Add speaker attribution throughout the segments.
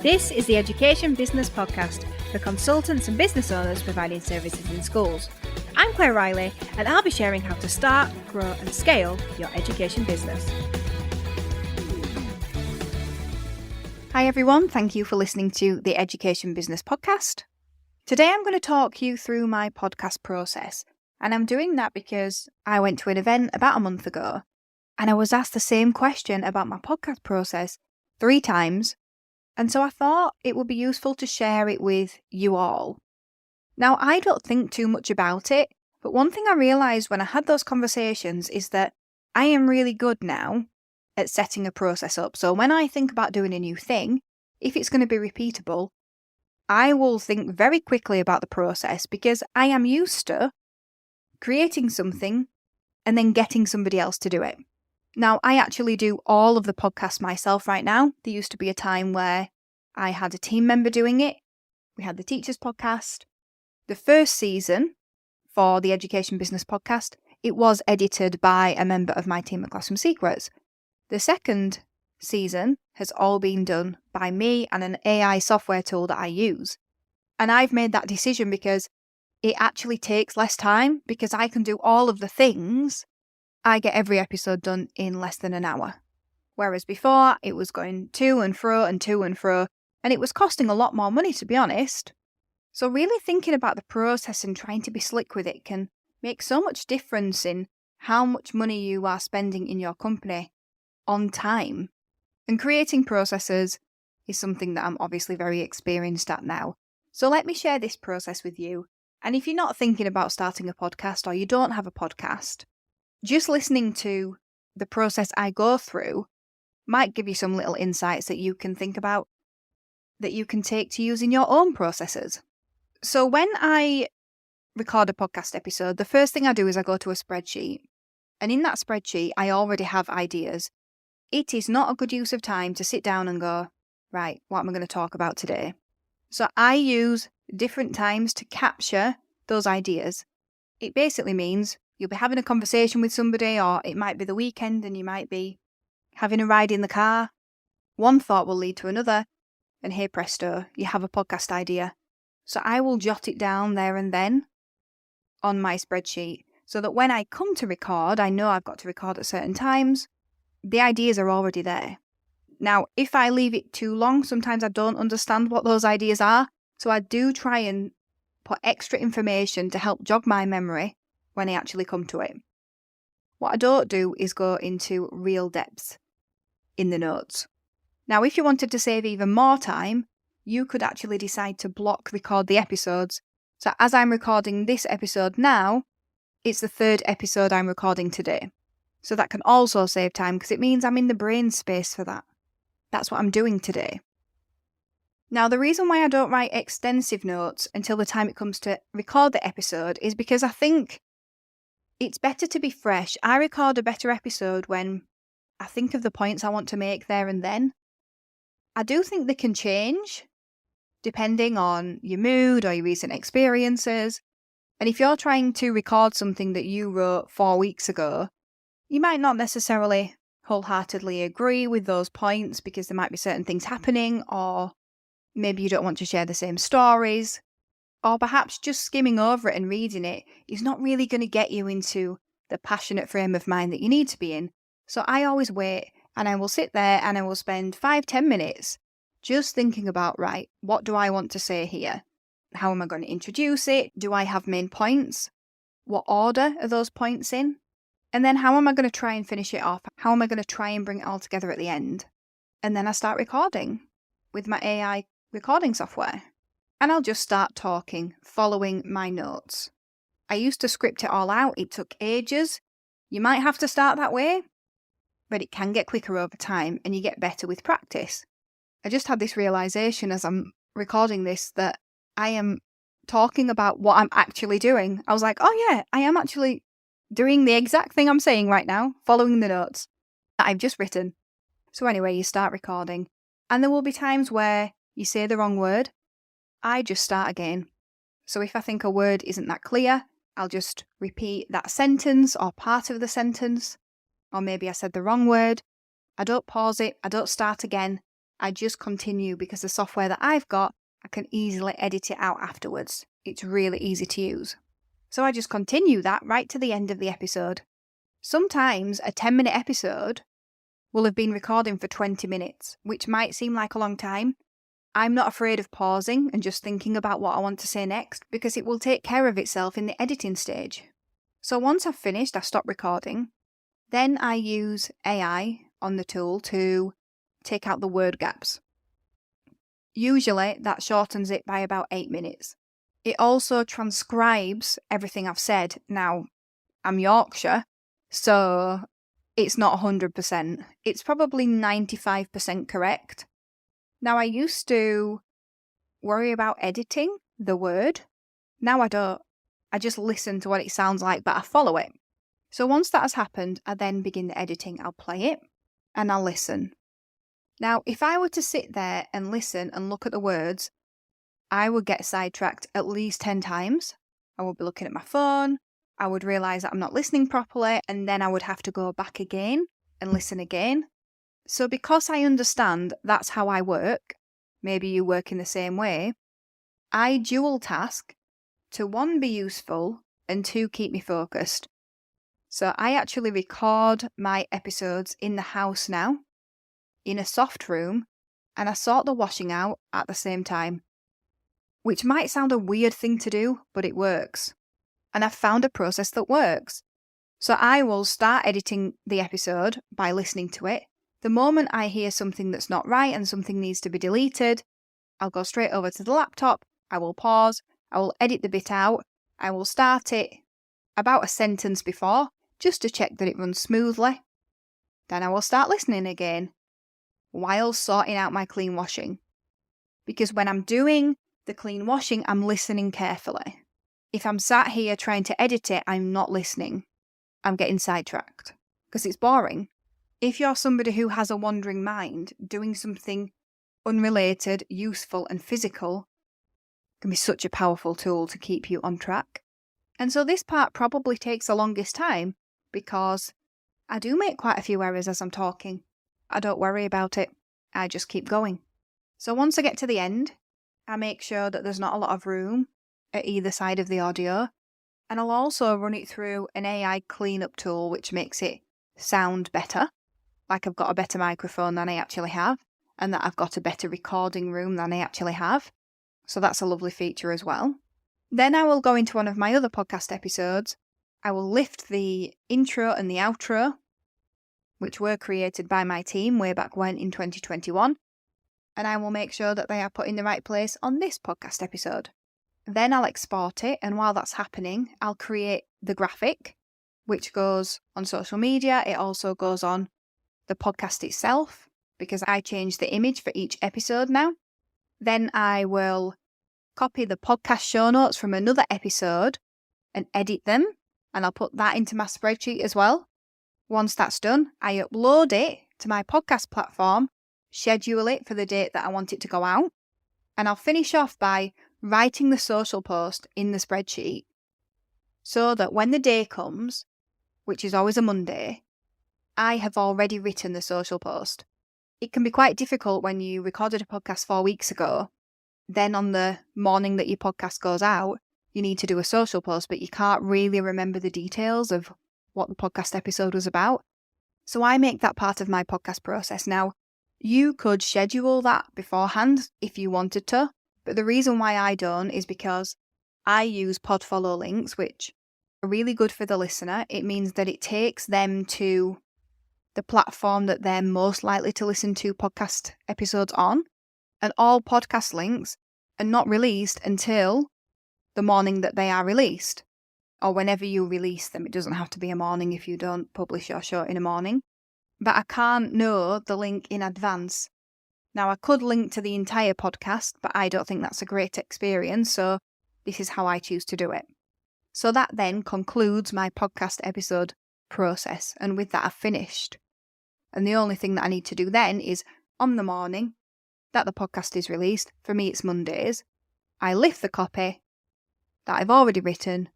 Speaker 1: This is the Education Business Podcast for consultants and business owners providing services in schools. I'm Claire Riley, and I'll be sharing how to start, grow and scale your education business. Hi everyone, thank you for listening to the Education Business Podcast. Today I'm going to talk you through my podcast process, and I'm doing that because I went to an event about a month ago and I was asked the same question about my podcast process 3 times. And so I thought it would be useful to share it with you all. Now, I don't think too much about it, but one thing I realised when I had those conversations is that I am really good now at setting a process up. So when I think about doing a new thing, if it's going to be repeatable, I will think very quickly about the process because I am used to creating something and then getting somebody else to do it. Now, I actually do all of the podcasts myself right now. There used to be a time where I had a team member doing it. We had the Teachers Podcast. The first season for the Education Business Podcast, it was edited by a member of my team at Classroom Secrets. The second season has all been done by me and an AI software tool that I use. And I've made that decision because it actually takes less time because I can do all of the things. I get every episode done in less than an hour. Whereas before, it was going to and fro, and it was costing a lot more money, to be honest. So really thinking about the process and trying to be slick with it can make so much difference in how much money you are spending in your company on time. And creating processes is something that I'm obviously very experienced at now. So let me share this process with you. And if you're not thinking about starting a podcast or you don't have a podcast, just listening to the process I go through might give you some little insights that you can think about, that you can take to use in your own processes. So when I record a podcast episode, the first thing I do is I go to a spreadsheet. And in that spreadsheet, I already have ideas. It is not a good use of time to sit down and go, right, what am I going to talk about today? So I use different times to capture those ideas. It basically means you'll be having a conversation with somebody, or it might be the weekend and you might be having a ride in the car. One thought will lead to another, and hey presto, you have a podcast idea. So I will jot it down there and then on my spreadsheet so that when I come to record, I know I've got to record at certain times. The ideas are already there. Now, if I leave it too long, sometimes I don't understand what those ideas are. So I do try and put extra information to help jog my memory when I actually come to it. What I don't do is go into real depth in the notes. Now, if you wanted to save even more time, you could actually decide to block record the episodes. So as I'm recording this episode now, it's the 3rd episode I'm recording today. So that can also save time because it means I'm in the brain space for that. That's what I'm doing today. Now, the reason why I don't write extensive notes until the time it comes to record the episode is because I think it's better to be fresh. I record a better episode when I think of the points I want to make there and then. I do think they can change depending on your mood or your recent experiences. And if you're trying to record something that you wrote 4 weeks ago, you might not necessarily wholeheartedly agree with those points because there might be certain things happening, or maybe you don't want to share the same stories. Or perhaps just skimming over it and reading it is not really going to get you into the passionate frame of mind that you need to be in. So I always wait and I will sit there and I will spend 5-10 minutes just thinking about, right, what do I want to say here? How am I going to introduce it? Do I have main points? What order are those points in? And then how am I going to try and finish it off? How am I going to try and bring it all together at the end? And then I start recording with my AI recording software. And I'll just start talking, following my notes. I used to script it all out. It took ages. You might have to start that way, but it can get quicker over time and you get better with practice. I just had this realization as I'm recording this that I am talking about what I'm actually doing. I was like, oh yeah, I am actually doing the exact thing I'm saying right now, following the notes that I've just written. So anyway, you start recording and there will be times where you say the wrong word. I just start again. So if I think a word isn't that clear, I'll just repeat that sentence or part of the sentence. Or maybe I said the wrong word. I don't pause it. I don't start again. I just continue because the software that I've got, I can easily edit it out afterwards. It's really easy to use. So I just continue that right to the end of the episode. Sometimes a 10-minute episode will have been recording for 20 minutes, which might seem like a long time. I'm not afraid of pausing and just thinking about what I want to say next because it will take care of itself in the editing stage. So once I've finished, I stop recording. Then I use AI on the tool to take out the word gaps. Usually that shortens it by about 8 minutes. It also transcribes everything I've said. Now, I'm Yorkshire, so it's not 100%. It's probably 95% correct. Now, I used to worry about editing the word. Now I don't. I just listen to what it sounds like, but I follow it. So once that has happened, I then begin the editing. I'll play it and I'll listen. Now, if I were to sit there and listen and look at the words, I would get sidetracked at least 10 times. I would be looking at my phone. I would realise that I'm not listening properly, and then I would have to go back again and listen again. So because I understand that's how I work, maybe you work in the same way, I dual task to 1, be useful, and 2, keep me focused. So I actually record my episodes in the house now, in a soft room, and I sort the washing out at the same time. Which might sound a weird thing to do, but it works. And I've found a process that works. So I will start editing the episode by listening to it. The moment I hear something that's not right and something needs to be deleted, I'll go straight over to the laptop, I will pause, I will edit the bit out, I will start it about a sentence before, just to check that it runs smoothly. Then I will start listening again, while sorting out my clean washing. Because when I'm doing the clean washing, I'm listening carefully. If I'm sat here trying to edit it, I'm not listening. I'm getting sidetracked because it's boring. If you're somebody who has a wandering mind, doing something unrelated, useful and physical can be such a powerful tool to keep you on track. And so this part probably takes the longest time because I do make quite a few errors as I'm talking. I don't worry about it. I just keep going. So once I get to the end, I make sure that there's not a lot of room at either side of the audio. And I'll also run it through an AI cleanup tool, which makes it sound better. Like I've got a better microphone than I actually have, and that I've got a better recording room than I actually have. So that's a lovely feature as well. Then I will go into one of my other podcast episodes. I will lift the intro and the outro, which were created by my team way back when in 2021. And I will make sure that they are put in the right place on this podcast episode. Then I'll export it, and while that's happening, I'll create the graphic, which goes on social media. It also goes on the podcast itself, because I change the image for each episode now. Then I will copy the podcast show notes from another episode and edit them, and I'll put that into my spreadsheet as well. Once that's done, I upload it to my podcast platform, schedule it for the date that I want it to go out, and I'll finish off by writing the social post in the spreadsheet so that when the day comes, which is always a Monday, I have already written the social post. It can be quite difficult when you recorded a podcast 4 weeks ago, then on the morning that your podcast goes out, you need to do a social post, but you can't really remember the details of what the podcast episode was about. So I make that part of my podcast process. Now, you could schedule that beforehand if you wanted to, but the reason why I don't is because I use Podfollow links, which are really good for the listener. It means that it takes them to the platform that they're most likely to listen to podcast episodes on, and all podcast links are not released until the morning that they are released, or whenever you release them. It doesn't have to be a morning if you don't publish your show in a morning. But I can't know the link in advance. Now, I could link to the entire podcast, but I don't think that's a great experience, so this is how I choose to do it. So that then concludes my podcast episode process, and with that I've finished. And the only thing that I need to do then is, on the morning that the podcast is released, for me it's Mondays, I lift the copy that I've already written,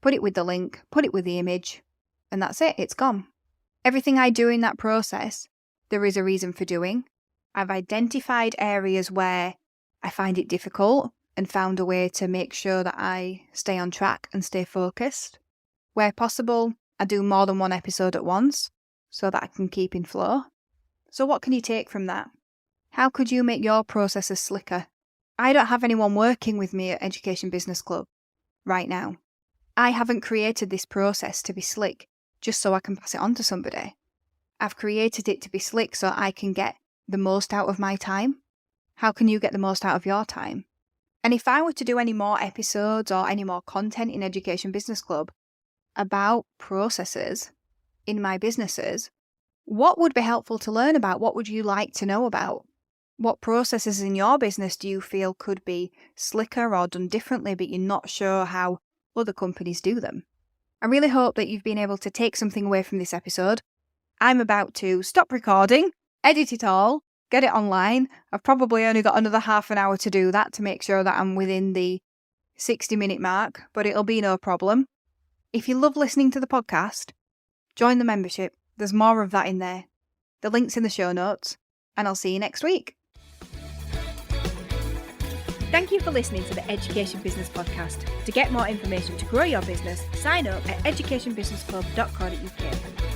Speaker 1: put it with the link, put it with the image, and that's it, it's gone. Everything I do in that process, there is a reason for doing. I've identified areas where I find it difficult and found a way to make sure that I stay on track and stay focused. Where possible, I do more than one episode at once so that I can keep in flow. So what can you take from that? How could you make your processes slicker? I don't have anyone working with me at Education Business Club right now. I haven't created this process to be slick just so I can pass it on to somebody. I've created it to be slick so I can get the most out of my time. How can you get the most out of your time? And if I were to do any more episodes or any more content in Education Business Club about processes in my businesses, what would be helpful to learn about? What would you like to know about? What processes in your business do you feel could be slicker or done differently, but you're not sure how other companies do them? I really hope that you've been able to take something away from this episode. I'm about to stop recording, edit it all, get it online. I've probably only got another half an hour to do that to make sure that I'm within the 60-minute mark, but it'll be no problem. If you love listening to the podcast, join the membership. There's more of that in there. The link's in the show notes, and I'll see you next week. Thank you for listening to the Education Business Podcast. To get more information to grow your business, sign up at educationbusinessclub.co.uk.